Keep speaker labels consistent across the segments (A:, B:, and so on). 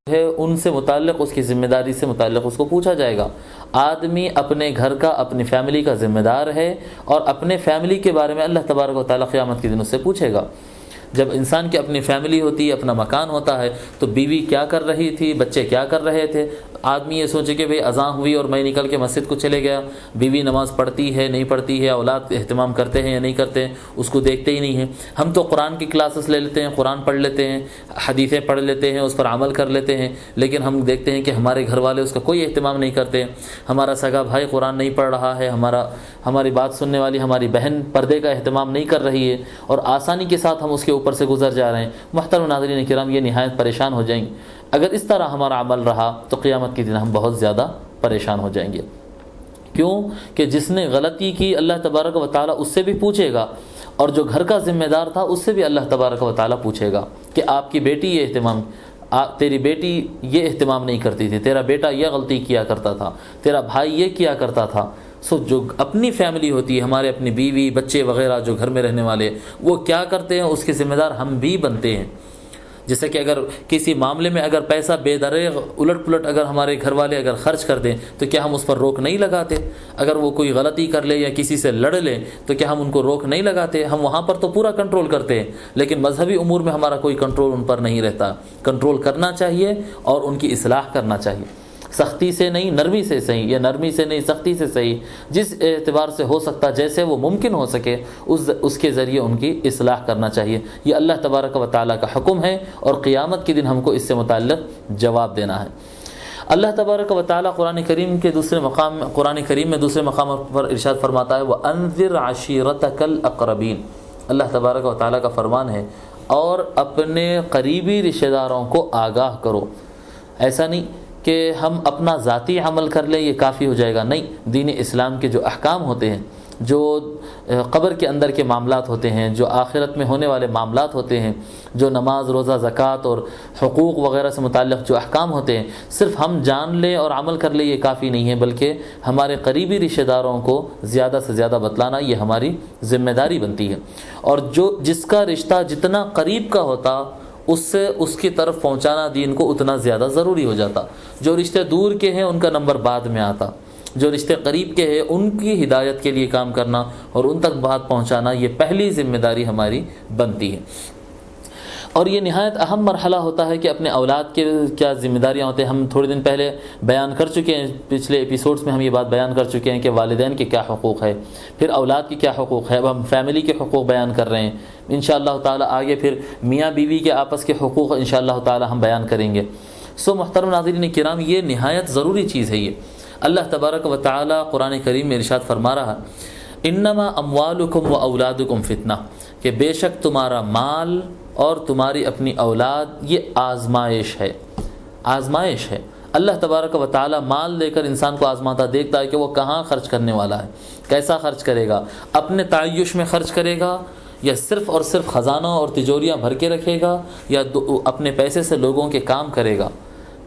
A: ہے ان سے متعلق، اس کی ذمہ داری سے متعلق اس کو پوچھا جائے گا۔ آدمی اپنے گھر کا، اپنی فیملی کا ذمہ دار ہے، اور اپنے فیملی کے بارے میں اللہ تبارک و تعالیٰ قیامت کے دن اس سے پوچھے گا۔ جب انسان کی اپنی فیملی ہوتی ہے، اپنا مکان ہوتا ہے، تو بیوی کیا کر رہی تھی، بچے کیا کر رہے تھے۔ آدمی یہ سوچے کہ بھئی اذان ہوئی اور میں نکل کے مسجد کو چلے گیا، بیوی نماز پڑھتی ہے نہیں پڑھتی ہے، اولاد اہتمام کرتے ہیں یا نہیں کرتے ہیں، اس کو دیکھتے ہی نہیں ہیں۔ ہم تو قرآن کی کلاسز لے لیتے ہیں، قرآن پڑھ لیتے ہیں، حدیثیں پڑھ لیتے ہیں، اس پر عمل کر لیتے ہیں، لیکن ہم دیکھتے ہیں کہ ہمارے گھر والے اس کا کوئی اہتمام نہیں کرتے۔ ہمارا سگا بھائی قرآن نہیں پڑھ رہا ہے، ہماری بات سننے والی ہماری بہن پردے کا اہتمام نہیں کر رہی ہے، اور آسانی کے ساتھ ہم اس کے اوپر سے گزر جا رہے ہیں۔ محترم ناظرین کرام، یہ نہایت پریشان ہو جائیں گے۔ اگر اس طرح ہمارا عمل رہا تو قیامت کے دن ہم بہت زیادہ پریشان ہو جائیں گے۔ کیوں کہ جس نے غلطی کی اللہ تبارک و تعالیٰ اس سے بھی پوچھے گا، اور جو گھر کا ذمہ دار تھا اس سے بھی اللہ تبارک و تعالیٰ پوچھے گا کہ آپ کی بیٹی یہ اہتمام، تیری بیٹی یہ اہتمام نہیں کرتی تھی، تیرا بیٹا یہ غلطی کیا کرتا تھا، تیرا بھائی یہ کیا کرتا تھا۔ جو اپنی فیملی ہوتی ہے، ہمارے اپنی بیوی بچے وغیرہ جو گھر میں رہنے والے، وہ کیا کرتے ہیں اس کے ذمہ دار ہم بھی بنتے ہیں۔ جیسے کہ اگر کسی معاملے میں اگر پیسہ بے دریغ الٹ پلٹ اگر ہمارے گھر والے اگر خرچ کر دیں تو کیا ہم اس پر روک نہیں لگاتے؟ اگر وہ کوئی غلطی کر لے یا کسی سے لڑ لیں تو کیا ہم ان کو روک نہیں لگاتے؟ ہم وہاں پر تو پورا کنٹرول کرتے ہیں، لیکن مذہبی امور میں ہمارا کوئی کنٹرول ان پر نہیں رہتا۔ کنٹرول کرنا چاہیے اور ان کی اصلاح کرنا چاہیے، سختی سے نہیں نرمی سے صحیح، یا نرمی سے نہیں سختی سے صحیح، جس اعتبار سے ہو سکتا جیسے وہ ممکن ہو سکے اس کے ذریعے ان کی اصلاح کرنا چاہیے۔ یہ اللہ تبارک و تعالیٰ کا حکم ہے، اور قیامت کے دن ہم کو اس سے متعلق جواب دینا ہے۔ اللہ تبارک و تعالیٰ قرآن کریم میں دوسرے مقام پر ارشاد فرماتا ہے وَأَنذِرْ عَشِيرَتَكَ الْأَقْرَبِينَ۔ اللہ تبارک و تعالیٰ کا فرمان ہے، اور اپنے قریبی رشتہ داروں کو آگاہ کرو۔ ایسا نہیں کہ ہم اپنا ذاتی عمل کر لیں یہ کافی ہو جائے گا، نہیں، دین اسلام کے جو احکام ہوتے ہیں، جو قبر کے اندر کے معاملات ہوتے ہیں، جو آخرت میں ہونے والے معاملات ہوتے ہیں، جو نماز روزہ زکوٰۃ اور حقوق وغیرہ سے متعلق جو احکام ہوتے ہیں، صرف ہم جان لیں اور عمل کر لیں یہ کافی نہیں ہے، بلکہ ہمارے قریبی رشتہ داروں کو زیادہ سے زیادہ بتلانا یہ ہماری ذمہ داری بنتی ہے۔ اور جس کا رشتہ جتنا قریب کا ہوتا اس سے اس کی طرف پہنچانا دین کو اتنا زیادہ ضروری ہو جاتا۔ جو رشتے دور کے ہیں ان کا نمبر بعد میں آتا، جو رشتے قریب کے ہیں ان کی ہدایت کے لیے کام کرنا اور ان تک بات پہنچانا یہ پہلی ذمہ داری ہماری بنتی ہے۔ اور یہ نہایت اہم مرحلہ ہوتا ہے کہ اپنے اولاد کے کیا ذمہ داریاں ہوتے ہیں۔ ہم تھوڑے دن پہلے بیان کر چکے ہیں، پچھلے ایپیسوڈز میں ہم یہ بات بیان کر چکے ہیں کہ والدین کے کیا حقوق ہے، پھر اولاد کی کیا حقوق ہے، اب ہم فیملی کے حقوق بیان کر رہے ہیں۔ انشاءاللہ تعالی آگے پھر میاں بیوی کے آپس کے حقوق انشاءاللہ تعالی ہم بیان کریں گے۔ محترم ناظرین کرام، یہ نہایت ضروری چیز ہے۔ یہ اللہ تبارک و تعالی قرآن کریم میں ارشاد فرما رہا انما اموالکم و اولادکم فتنہ، کہ بے شک تمہارا مال اور تمہاری اپنی اولاد یہ آزمائش ہے۔ آزمائش ہے۔ اللہ تبارک و تعالی مال دے کر انسان کو آزماتا، دیکھتا ہے کہ وہ کہاں خرچ کرنے والا ہے، کیسا خرچ کرے گا، اپنے تعیش میں خرچ کرے گا یا صرف اور صرف خزانوں اور تجوریاں بھر کے رکھے گا، یا اپنے پیسے سے لوگوں کے کام کرے گا۔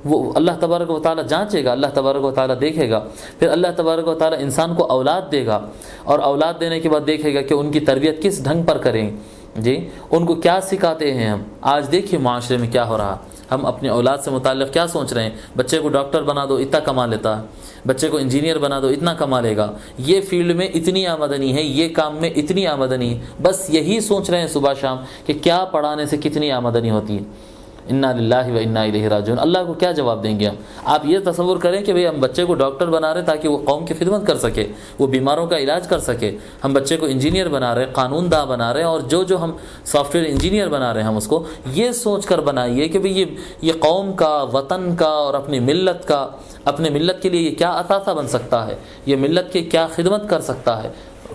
A: وہ اللہ تبارک و تعالی جانچے گا، اللہ تبارک و تعالی دیکھے گا۔ پھر اللہ تبارک و تعالی انسان کو اولاد دے گا، اور اولاد دینے کے بعد دیکھے گا کہ ان کی تربیت کس ڈھنگ پر کریں، جی ان کو کیا سکھاتے ہیں ہم۔ آج دیکھیے معاشرے میں کیا ہو رہا، ہم اپنے اولاد سے متعلق کیا سوچ رہے ہیں، بچے کو ڈاکٹر بنا دو اتنا کما لیتا ہے، بچے کو انجینئر بنا دو اتنا کما لے گا، یہ فیلڈ میں اتنی آمدنی ہے، یہ کام میں اتنی آمدنی ہے، بس یہی سوچ رہے ہیں صبح شام کہ کیا پڑھانے سے کتنی آمدنی ہوتی ہے۔ انا للہ و انا الیہ راجعون۔ اللہ کو کیا جواب دیں گے ہم؟ آپ یہ تصور کریں کہ ہم بچے کو ڈاکٹر بنا رہے تاکہ وہ قوم کی خدمت کر سکے، وہ بیماروں کا علاج کر سکے، ہم بچے کو انجینئر بنا رہے ہیں، قانون داں بنا رہے ہیں، اور جو ہم سافٹ ویئر انجینئر بنا رہے ہیں ہم اس کو یہ سوچ کر بنائیے کہ یہ قوم کا، وطن کا اور اپنی ملت کا، اپنے ملت کے لیے یہ کیا اثاثہ بن سکتا ہے، یہ ملت کی کیا خدمت کر سکتا ہے۔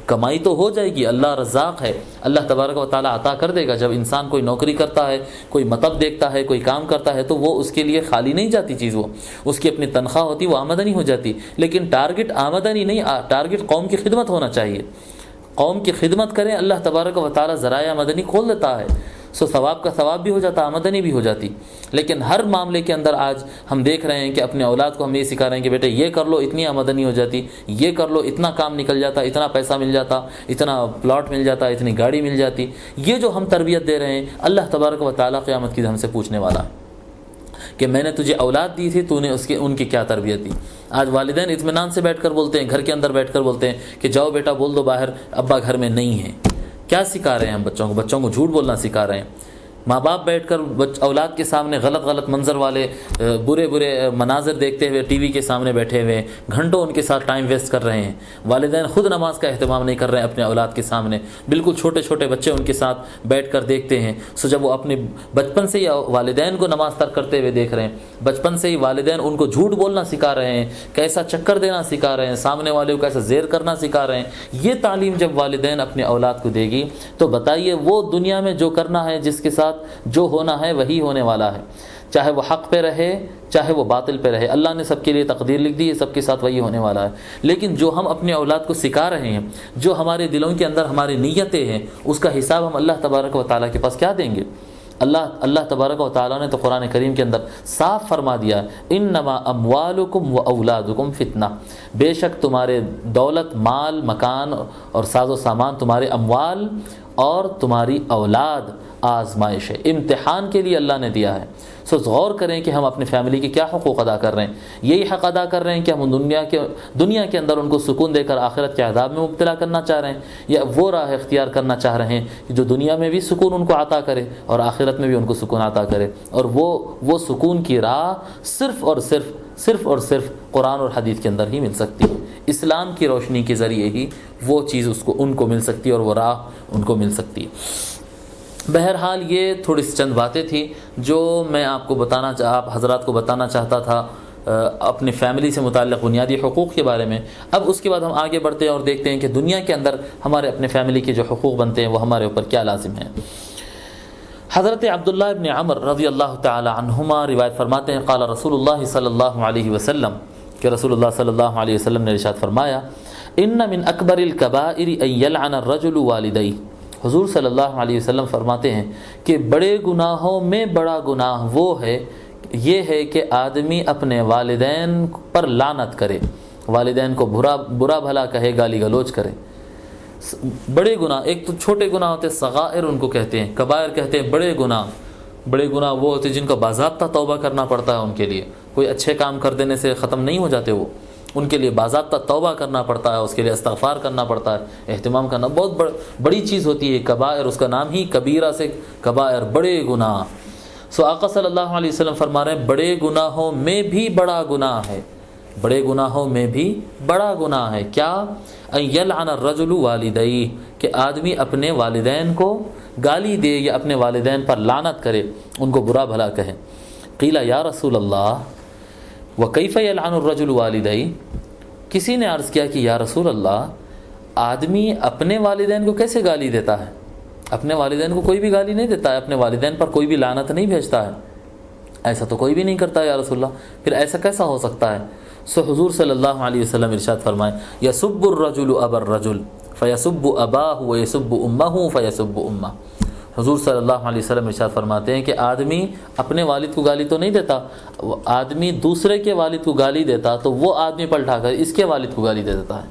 A: کمائی تو ہو جائے گی، اللہ رزاق ہے، اللہ تبارک و تعالیٰ عطا کر دے گا۔ جب انسان کوئی نوکری کرتا ہے، کوئی مطلب دیکھتا ہے، کوئی کام کرتا ہے، تو وہ اس کے لیے خالی نہیں جاتی چیز، وہ اس کی اپنی تنخواہ ہوتی، وہ آمدنی ہو جاتی، لیکن ٹارگٹ آمدنی نہیں، ٹارگٹ قوم کی خدمت ہونا چاہیے۔ قوم کی خدمت کریں، اللہ تبارک و تعالیٰ ذرائع آمدنی کھول دیتا ہے، ثواب کا ثواب بھی ہو جاتا، آمدنی بھی ہو جاتی۔ لیکن ہر معاملے کے اندر آج ہم دیکھ رہے ہیں کہ اپنے اولاد کو ہم یہ سکھا رہے ہیں کہ بیٹے یہ کر لو اتنی آمدنی ہو جاتی، یہ کر لو اتنا کام نکل جاتا، اتنا پیسہ مل جاتا، اتنا پلاٹ مل جاتا، اتنی گاڑی مل جاتی۔ یہ جو ہم تربیت دے رہے ہیں، اللہ تبارک و تعالیٰ قیامت کی ہم سے پوچھنے والا ہے کہ میں نے تجھے اولاد دی تھی، تو نے ان کی کیا تربیت دی۔ آج والدین اطمینان سے بیٹھ کر بولتے ہیں، گھر کے اندر بیٹھ کر بولتے ہیں کہ جاؤ بیٹا بول دو باہر ابا گھر میں نہیں ہیں۔ کیا سکھا رہے ہیں ہم بچوں کو جھوٹ بولنا سکھا رہے ہیں۔ ماں باپ بیٹھ کر اولاد کے سامنے غلط منظر والے برے مناظر دیکھتے ہوئے ٹی وی کے سامنے بیٹھے ہوئے گھنٹوں ان کے ساتھ ٹائم ویسٹ کر رہے ہیں۔ والدین خود نماز کا اہتمام نہیں کر رہے ہیں اپنے اولاد کے سامنے، بالکل چھوٹے بچے ان کے ساتھ بیٹھ کر دیکھتے ہیں۔ سو جب وہ اپنے بچپن سے ہی والدین کو نماز ترک کرتے ہوئے دیکھ رہے ہیں، بچپن سے ہی والدین ان کو جھوٹ بولنا سکھا رہے ہیں، کیسا چکر دینا سکھا رہے ہیں، سامنے والے کو کیسا زیر کرنا سکھا رہے ہیں، یہ تعلیم جب والدین اپنے اولاد کو دے گی تو بتائیے وہ دنیا میں جو کرنا ہے، جس کے ساتھ جو ہونا ہے وہی ہونے والا ہے، چاہے وہ حق پہ رہے چاہے وہ باطل پہ رہے۔ اللہ نے سب کے لیے تقدیر لکھ دی ہے، سب کے ساتھ وہی ہونے والا ہے۔ لیکن جو ہم اپنے اولاد کو سکھا رہے ہیں، جو ہمارے دلوں کے اندر ہماری نیتیں ہیں، اس کا حساب ہم اللہ تبارک و تعالیٰ کے پاس کیا دیں گے؟ اللہ تبارک و تعالیٰ نے تو قرآن کریم کے اندر صاف فرما دیا ہے، انما اموالکم و اولادکم فتنہ، بے شک تمہارے دولت، مال، مکان اور ساز و سامان، تمہارے اموال اور تمہاری اولاد آزمائش ہے، امتحان کے لیے اللہ نے دیا ہے۔ سو غور کریں کہ ہم اپنی فیملی کے کیا حقوق ادا کر رہے ہیں۔ یہی حق ادا کر رہے ہیں کہ ہم دنیا کے اندر ان کو سکون دے کر آخرت کے عذاب میں مبتلا کرنا چاہ رہے ہیں، یا وہ راہ اختیار کرنا چاہ رہے ہیں کہ جو دنیا میں بھی سکون ان کو عطا کرے اور آخرت میں بھی ان کو سکون عطا کرے، اور وہ سکون کی راہ صرف اور صرف قرآن اور حدیث کے اندر ہی مل سکتی ہے۔ اسلام کی روشنی کے ذریعے ہی وہ چیز ان کو مل سکتی ہے اور وہ راہ ان کو مل سکتی ہے۔ بہرحال یہ تھوڑی سی چند باتیں تھیں جو میں آپ حضرات کو بتانا چاہتا تھا اپنی فیملی سے متعلق بنیادی حقوق کے بارے میں۔ اب اس کے بعد ہم آگے بڑھتے ہیں اور دیکھتے ہیں کہ دنیا کے اندر ہمارے اپنے فیملی کے جو حقوق بنتے ہیں وہ ہمارے اوپر کیا لازم ہیں۔ حضرت عبداللہ ابن عمر رضی اللہ تعالی عنہما روایت فرماتے ہیں، قال رسول اللہ صلی اللہ علیہ وسلم، کہ رسول اللہ صلی اللہ علیہ وسلم نے ارشاد فرمایا، ان من اکبر الکبائر ان یلعن الرجل والدیہ۔ حضور صلی اللہ علیہ وسلم فرماتے ہیں کہ بڑے گناہوں میں بڑا گناہ وہ ہے، یہ ہے کہ آدمی اپنے والدین پر لعنت کرے، والدین کو برا بھلا کہے، گالی گلوچ کرے۔ بڑے گناہ، ایک تو چھوٹے گناہ ہوتے ہیں، صغائر ان کو کہتے ہیں، کبائر کہتے ہیں بڑے گناہ وہ ہوتے ہیں جن کا باضابطہ توبہ کرنا پڑتا ہے۔ ان کے لیے کوئی اچھے کام کر دینے سے ختم نہیں ہو جاتے، وہ ان کے لیے باضابطہ توبہ کرنا پڑتا ہے، اس کے لیے استغفار کرنا پڑتا ہے، اہتمام کرنا بہت بڑی چیز ہوتی ہے۔ کبائر، اس کا نام ہی کبیرہ سے کبائر، بڑے گناہ۔ سو آقا صلی اللہ علیہ وسلم فرما رہے ہیں بڑے گناہوں میں بھی بڑا گناہ ہے، بڑے گناہوں میں بھی بڑا گناہ ہے۔ کیا؟ ان یلعن الرجل والدیہ، کہ آدمی اپنے والدین کو گالی دے یا اپنے والدین پر لعنت کرے، ان کو برا بھلا کہے۔ قیل یا رسول اللہ وکیف یلعن الرجل والدیہ، کسی نے عرض کیا کہ یا رسول اللہ، آدمی اپنے والدین کو کیسے گالی دیتا ہے؟ اپنے والدین کو کوئی بھی گالی نہیں دیتا ہے، اپنے والدین پر کوئی بھی لعنت نہیں بھیجتا ہے، ایسا تو کوئی بھی نہیں کرتا ہے یا رسول اللہ، پھر ایسا کیسا ہو سکتا ہے؟ سو حضور صلی اللہ علیہ وسلم ارشاد فرمائے، یسب الرجل ابا الرجل فیسب اباہ ویسب امہ فیسب امہ۔ حضور صلی اللہ علیہ وسلم ارشاد فرماتے ہیں کہ آدمی اپنے والد کو گالی تو نہیں دیتا، آدمی دوسرے کے والد کو گالی دیتا تو وہ آدمی پلٹا کر اس کے والد کو گالی دے دیتا ہے۔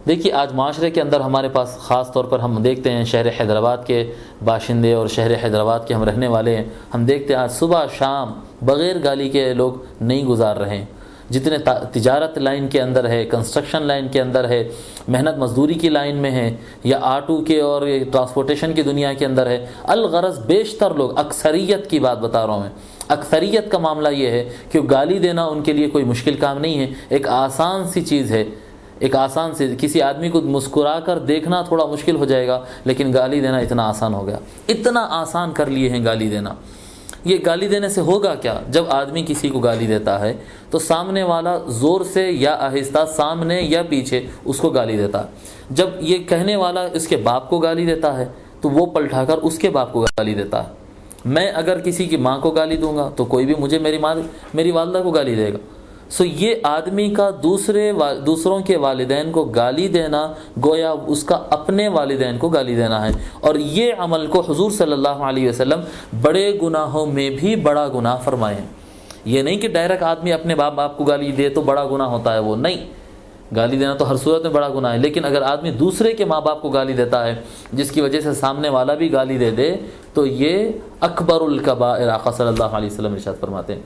A: دیکھیے آج معاشرے کے اندر ہمارے پاس خاص طور پر ہم دیکھتے ہیں، شہر حیدرآباد کے باشندے اور شہر حیدرآباد کے ہم رہنے والے ہیں، ہم دیکھتے ہیں آج صبح شام بغیر گالی کے لوگ نہیں گزار رہے ہیں۔ جتنے تجارت لائن کے اندر ہے، کنسٹرکشن لائن کے اندر ہے، محنت مزدوری کی لائن میں ہے، یا آٹو کے اور ٹرانسپورٹیشن کی دنیا کے اندر ہے، الغرض بیشتر لوگ، اکثریت کی بات بتا رہا ہوں میں، اکثریت کا معاملہ یہ ہے کہ گالی دینا ان کے لیے کوئی مشکل کام نہیں ہے، ایک آسان سی چیز ہے، ایک آسان سے کسی آدمی کو مسکرا کر دیکھنا تھوڑا مشکل ہو جائے گا، لیکن گالی دینا اتنا آسان ہو گیا، اتنا آسان کر لیے ہیں گالی دینا۔ یہ گالی دینے سے ہوگا کیا؟ جب آدمی کسی کو گالی دیتا ہے تو سامنے والا زور سے یا آہستہ، سامنے یا پیچھے اس کو گالی دیتا ہے۔ جب یہ کہنے والا اس کے باپ کو گالی دیتا ہے تو وہ پلٹا کر اس کے باپ کو گالی دیتا ہے۔ میں اگر کسی کی ماں کو گالی دوں گا تو کوئی بھی مجھے میری والدہ کو گالی دے گا۔ سو یہ آدمی کا دوسروں کے والدین کو گالی دینا گویا اس کا اپنے والدین کو گالی دینا ہے، اور یہ عمل کو حضور صلی اللہ علیہ وسلم بڑے گناہوں میں بھی بڑا گناہ فرمائے ہیں۔ یہ نہیں کہ ڈائریکٹ آدمی اپنے باپ کو گالی دے تو بڑا گناہ ہوتا ہے، وہ نہیں، گالی دینا تو ہر صورت میں بڑا گناہ ہے، لیکن اگر آدمی دوسرے کے ماں باپ کو گالی دیتا ہے جس کی وجہ سے سامنے والا بھی گالی دے دے تو یہ اکبر الکبائر، آقا صلی اللہ علیہ وسلم ارشاد فرماتے ہیں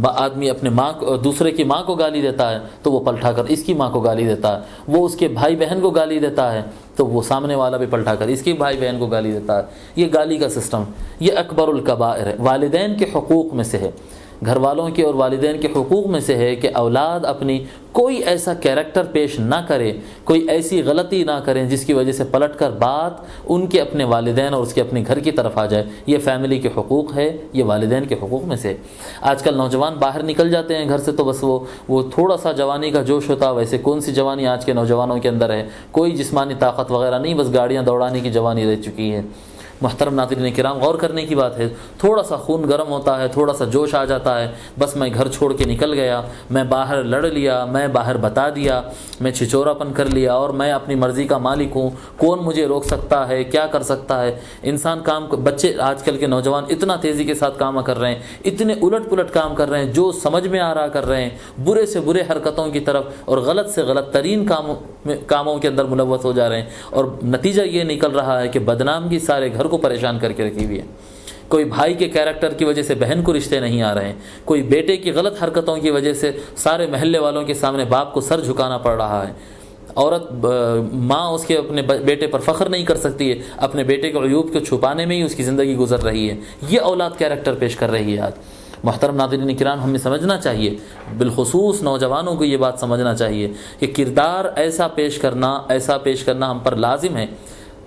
A: آدمی اپنے ماں کو، دوسرے کی ماں کو گالی دیتا ہے تو وہ پلٹا کر اس کی ماں کو گالی دیتا ہے، وہ اس کے بھائی بہن کو گالی دیتا ہے تو وہ سامنے والا بھی پلٹا کر اس کے بھائی بہن کو گالی دیتا ہے۔ یہ گالی کا سسٹم یہ اکبر الکبائر ہے، والدین کے حقوق میں سے ہے، گھر والوں کے اور والدین کے حقوق میں سے ہے کہ اولاد اپنی کوئی ایسا کیریکٹر پیش نہ کرے، کوئی ایسی غلطی نہ کریں جس کی وجہ سے پلٹ کر بات ان کے اپنے والدین اور اس کے اپنے گھر کی طرف آ جائے۔ یہ فیملی کے حقوق ہے، یہ والدین کے حقوق میں سے۔ آج کل نوجوان باہر نکل جاتے ہیں گھر سے تو بس وہ تھوڑا سا جوانی کا جوش ہوتا، ویسے کون سی جوانی آج کے نوجوانوں کے اندر ہے، کوئی جسمانی طاقت وغیرہ نہیں، بس گاڑیاں دوڑانے کی جوانی رہ چکی ہے۔ محترم ناظرین کرام، غور کرنے کی بات ہے، تھوڑا سا خون گرم ہوتا ہے، تھوڑا سا جوش آ جاتا ہے، بس میں گھر چھوڑ کے نکل گیا، میں باہر لڑ لیا، میں باہر بتا دیا، میں چھچورا پن کر لیا اور میں اپنی مرضی کا مالک ہوں، کون مجھے روک سکتا ہے، کیا کر سکتا ہے۔ انسان بچے آج کل کے نوجوان اتنا تیزی کے ساتھ کام کر رہے ہیں، اتنے الٹ پلٹ کام کر رہے ہیں، جو سمجھ میں آ رہا کر رہے ہیں، برے سے برے حرکتوں کی طرف اور غلط سے غلط ترین کاموں کے اندر ملوث ہو جا رہے ہیں، اور نتیجہ یہ نکل رہا ہے کہ بدنامگی سارے گھر کو پریشان کر کے رکھی ہوئی ہے۔ کوئی بھائی کے کیریکٹر کی وجہ سے بہن کو رشتے نہیں آ رہے ہیں، کوئی بیٹے کی غلط حرکتوں کی وجہ سے سارے محلے والوں کے سامنے باپ کو سر جھکانا پڑ رہا ہے، عورت ماں اس کے اپنے بیٹے پر فخر نہیں کر سکتی ہے، اپنے بیٹے کے عیوب کو چھپانے میں ہی اس کی زندگی گزر رہی ہے۔ یہ اولاد کیریکٹر پیش کر رہی ہے آج۔ محترم ناظرین کرام، ہمیں سمجھنا چاہیے، بالخصوص نوجوانوں کو یہ بات سمجھنا چاہیے کہ کردار ایسا پیش کرنا ہم پر لازم ہے۔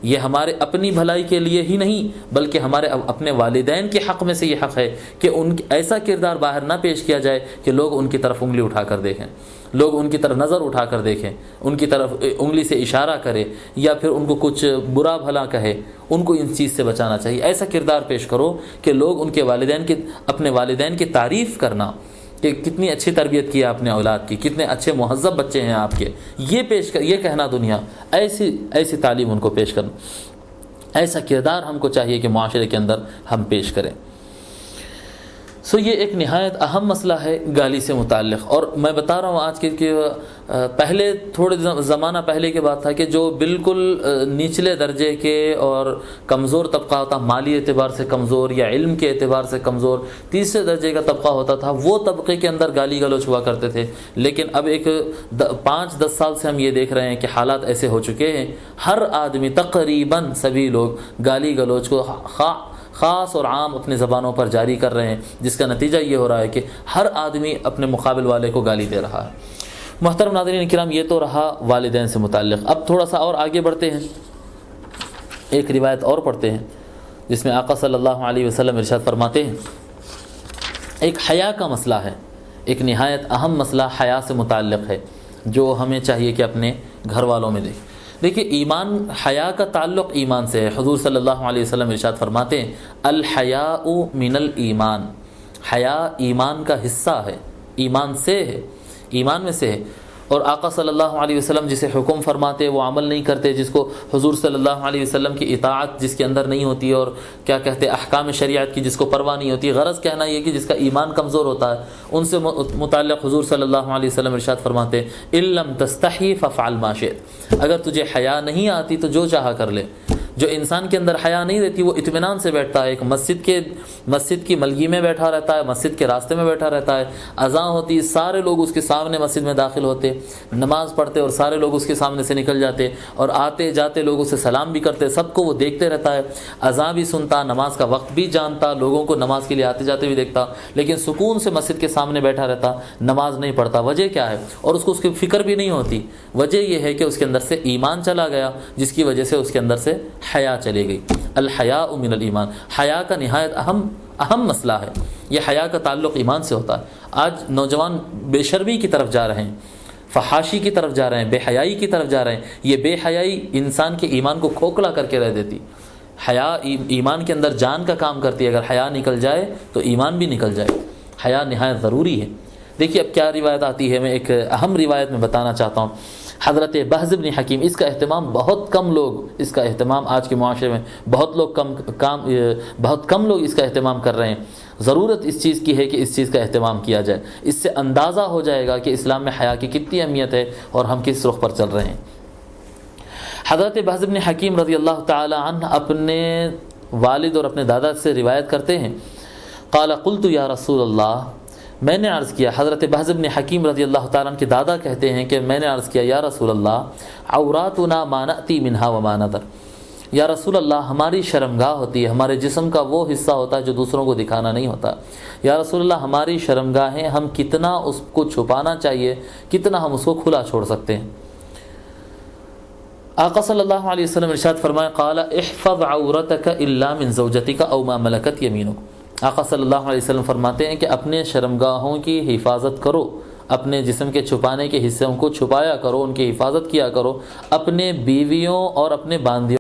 A: یہ ہمارے اپنی بھلائی کے لیے ہی نہیں بلکہ ہمارے اپنے والدین کے حق میں سے یہ حق ہے کہ ایسا کردار باہر نہ پیش کیا جائے کہ لوگ ان کی طرف انگلی اٹھا کر دیکھیں، لوگ ان کی طرف نظر اٹھا کر دیکھیں، ان کی طرف انگلی سے اشارہ کرے یا پھر ان کو کچھ برا بھلا کہے۔ ان کو ان چیز سے بچانا چاہیے۔ ایسا کردار پیش کرو کہ لوگ ان کے اپنے والدین کی تعریف کرنا کہ کتنی اچھی تربیت کی ہے آپ نے اولاد کی، کتنے اچھے مہذب بچے ہیں آپ کے، یہ کہنا دنیا، ایسی تعلیم ان کو پیش کرنا، ایسا کردار ہم کو چاہیے کہ معاشرے کے اندر ہم پیش کریں۔ یہ ایک نہایت اہم مسئلہ ہے گالی سے متعلق، اور میں بتا رہا ہوں آج کے کہ پہلے تھوڑے زمانہ پہلے کی بات تھا کہ جو بالکل نچلے درجے کے اور کمزور طبقہ ہوتا، مالی اعتبار سے کمزور یا علم کے اعتبار سے کمزور، تیسرے درجے کا طبقہ ہوتا تھا، وہ طبقے کے اندر گالی گلوچ ہوا کرتے تھے۔ لیکن اب ایک 5-10 سال سے ہم یہ دیکھ رہے ہیں کہ حالات ایسے ہو چکے ہیں، ہر آدمی تقریباً سبھی لوگ گالی گلوچ کو خاص اور عام اپنے زبانوں پر جاری کر رہے ہیں، جس کا نتیجہ یہ ہو رہا ہے کہ ہر آدمی اپنے مقابل والے کو گالی دے رہا ہے۔ محترم ناظرین کرام، یہ تو رہا والدین سے متعلق۔ اب تھوڑا سا اور آگے بڑھتے ہیں، ایک روایت اور پڑھتے ہیں جس میں آقا صلی اللہ علیہ وسلم ارشاد فرماتے ہیں، ایک حیا کا مسئلہ ہے، ایک نہایت اہم مسئلہ حیا سے متعلق ہے جو ہمیں چاہیے کہ اپنے گھر والوں میں دیکھیں۔ دیکھیے، ایمان، حیا کا تعلق ایمان سے ہے۔ حضور صلی اللہ علیہ وسلم ارشاد فرماتے ہیں، الحیاء من الایمان، حیا ایمان کا حصہ ہے، ایمان سے ہے، ایمان میں سے ہے۔ اور آقا صلی اللہ علیہ وسلم جسے حکم فرماتے وہ عمل نہیں کرتے، جس کو حضور صلی اللہ علیہ وسلم کی اطاعت جس کے اندر نہیں ہوتی، اور کیا کہتے احکام شریعت کی جس کو پرواہ نہیں ہوتی، غرض کہنا یہ کہ جس کا ایمان کمزور ہوتا ہے، ان سے متعلق حضور صلی اللہ علیہ وسلم ارشاد فرماتے ان لم تستحی فافعل ما شئت، اگر تجھے حیا نہیں آتی تو جو چاہا کر لے۔ جو انسان کے اندر حیا نہیں رہتی وہ اطمینان سے بیٹھتا ہے، ایک مسجد کی ملگی میں بیٹھا رہتا ہے، مسجد کے راستے میں بیٹھا رہتا ہے، اذان ہوتی، سارے لوگ اس کے سامنے مسجد میں داخل ہوتے، نماز پڑھتے اور سارے لوگ اس کے سامنے سے نکل جاتے، اور آتے جاتے لوگ اسے سلام بھی کرتے، سب کو وہ دیکھتے رہتا ہے، اذان بھی سنتا، نماز کا وقت بھی جانتا، لوگوں کو نماز کے لیے آتے جاتے بھی دیکھتا، لیکن سکون سے مسجد کے سامنے بیٹھا رہتا، نماز نہیں پڑھتا۔ وجہ کیا ہے؟ اور اس کو اس کی فکر بھی نہیں ہوتی۔ وجہ یہ ہے کہ اس کے اندر سے ایمان چلا گیا، جس کی وجہ سے اس کے اندر سے حیا چلی گئی۔ الحیاء من الایمان، حیا کا نہایت اہم مسئلہ ہے۔ یہ حیا کا تعلق ایمان سے ہوتا ہے۔ آج نوجوان بے شرمی کی طرف جا رہے ہیں، فحاشی کی طرف جا رہے ہیں، بے حیائی کی طرف جا رہے ہیں۔ یہ بے حیائی انسان کے ایمان کو کھوکھلا کر کے رہ دیتی۔ حیا ایمان کے اندر جان کا کام کرتی ہے، اگر حیا نکل جائے تو ایمان بھی نکل جائے۔ حیا نہایت ضروری ہے۔ دیکھیے اب کیا روایت آتی ہے، میں ایک اہم روایت میں بتانا چاہتا ہوں۔ حضرت بہز بن حکیم، اس کا اہتمام بہت کم لوگ، آج کے معاشرے میں بہت کم لوگ اس کا اہتمام کر رہے ہیں۔ ضرورت اس چیز کی ہے کہ اس چیز کا اہتمام کیا جائے. اس سے اندازہ ہو جائے گا کہ اسلام میں حیا کی کتنی اہمیت ہے اور ہم کس رخ پر چل رہے ہیں. حضرت بہز بن حکیم رضی اللہ تعالی عنہ اپنے والد اور اپنے دادا سے روایت کرتے ہیں قال قلت یا رسول اللہ، میں نے عرض کیا. حضرت بہز بن حکیم رضی اللہ تعالیٰ عنہ کے دادا کہتے ہیں کہ میں نے عرض کیا یا رسول اللہ عوراتنا ما نأتی منہا وما نذر، یا رسول اللہ ہماری شرمگاہ ہوتی ہے، ہمارے جسم کا وہ حصہ ہوتا ہے جو دوسروں کو دکھانا نہیں ہوتا. یا رسول اللہ ہماری شرمگاہیں ہم کتنا اس کو چھپانا چاہیے، کتنا ہم اس کو کھلا چھوڑ سکتے ہیں. آقا صلی اللہ علیہ وسلم ارشاد فرمائے قال احفظ عورتک الا من زوجتک او ما ملکت یمینک. آقا صلی اللہ علیہ وسلم فرماتے ہیں کہ اپنے شرمگاہوں کی حفاظت کرو، اپنے جسم کے چھپانے کے حصوں کو چھپایا کرو، ان کی حفاظت کیا کرو، اپنے بیویوں اور اپنے باندیوں